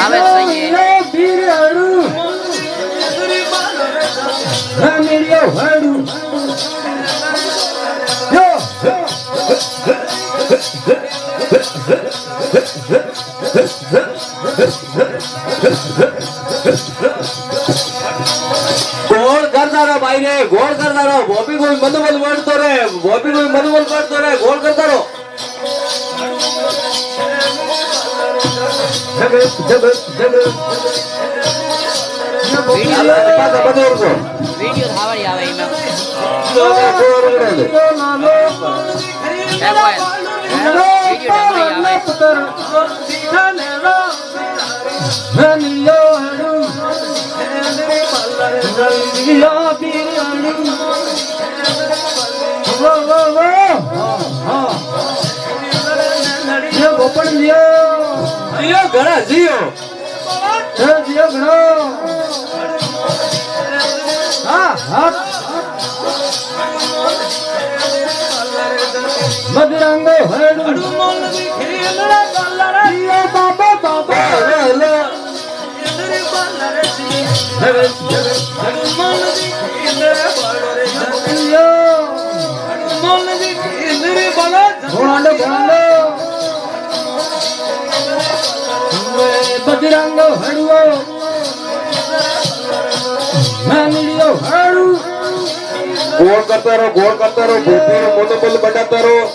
આવે પીર હડુ રમીડ્યો હડુ ગોળ કરતા ભાઈ રે ગોળ કરતા રહો ગોપી કોઈ મનોબલ મળતો રે ગોપી કોઈ મનોબલ મળતો રે ગોળ કરતા રહો વિડિયો થાવડી આવે એમાં જીઓ ઘણા જીઓ જીઓ ઘણો હા હા મદરંગો હડુ બાબા બાબા બજરંગો હડવો મેનડીઓ હડુ ગોળ કરતા રહો ગોપીનો મનોબલ બનાતા રહો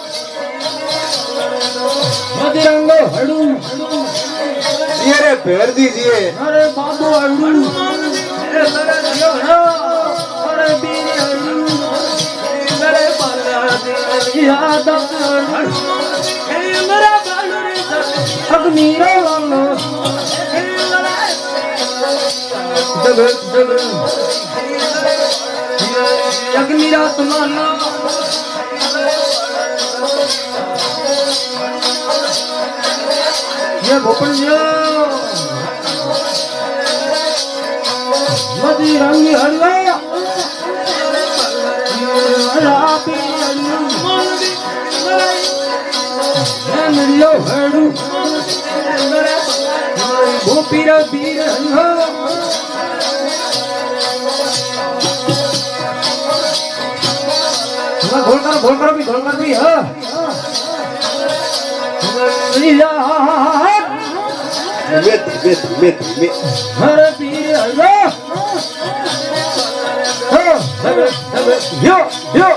બજરંગો હડુ ये भेड़ दीजिए અરે બાબુ હડુ અરે બીર હડુ અરે બાલા યાદ હડુ અગ્નિરો વાલો અગ્નિરાત માનો ये भोपलिया मदी रंगी हरिया रापी हरियो हड़ू भोपीरा पीर हरियो घोल कर भी हाँ हरे पीर यो यो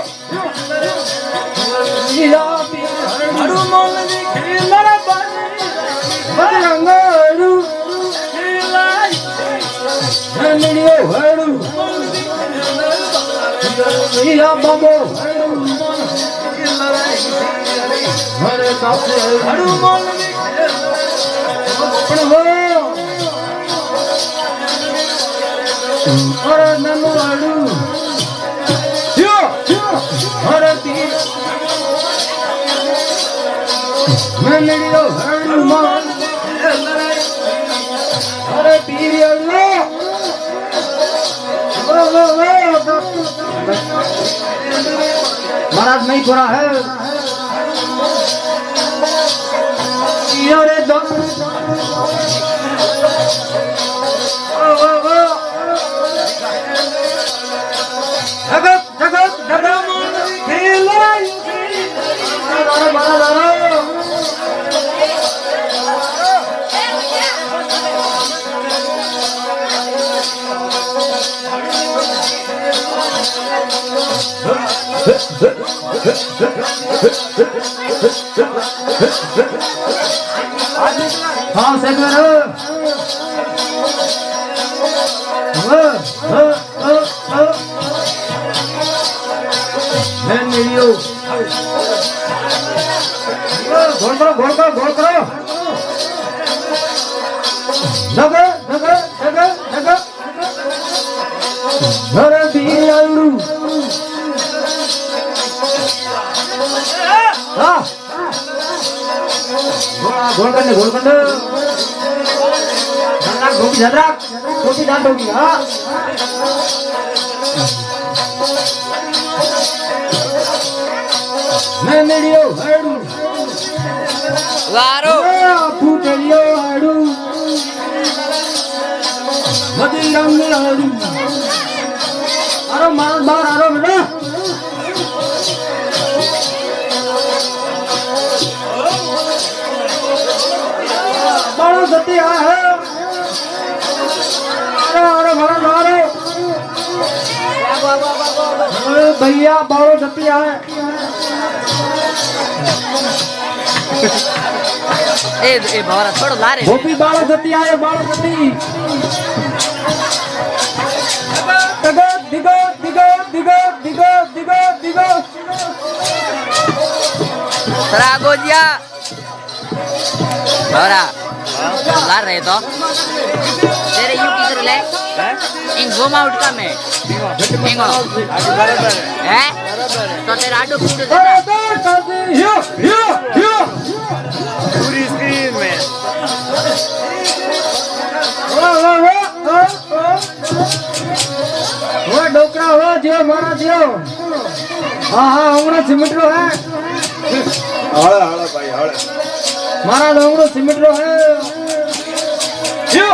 बाबो हरे कापे अरे नमो हडू हरे पीर मेनड़ियो हडू मान अरे पीर महाराज नहीं पूरा है अरे दो हाँ सेकंड घोल करो जगह घर बीरू हाँ घोल कर धोबी ध्यान होगी हाँ मैं मीडियो हड़ू વારો ફૂટલિયો હાડું બધી રંગ હાડું આરો મારો બાર આરો બેટા बालो सती आया है अरे भला मारो अरे भैया बालो सती आया એ ભવરા થોડો લારે गोपी बालो सती आया बालो सती दिगो दिगो दिगो दिगो दिगो दिगो दिगो સરાગોજિયા ભવરા लार रहे तो तेरे यू किधर ले इन घूम आउट का में इंगो है तो तेरा आडो पूरे अरे तो यो यो यो पूरी स्क्रीन में वो डोकरा हो जो मारा दियो हाँ हाँ हमरा सिमट रो है हाड़ा हाड़ा भाई हाड़ा मारा डोंगरो सिमट रो है यो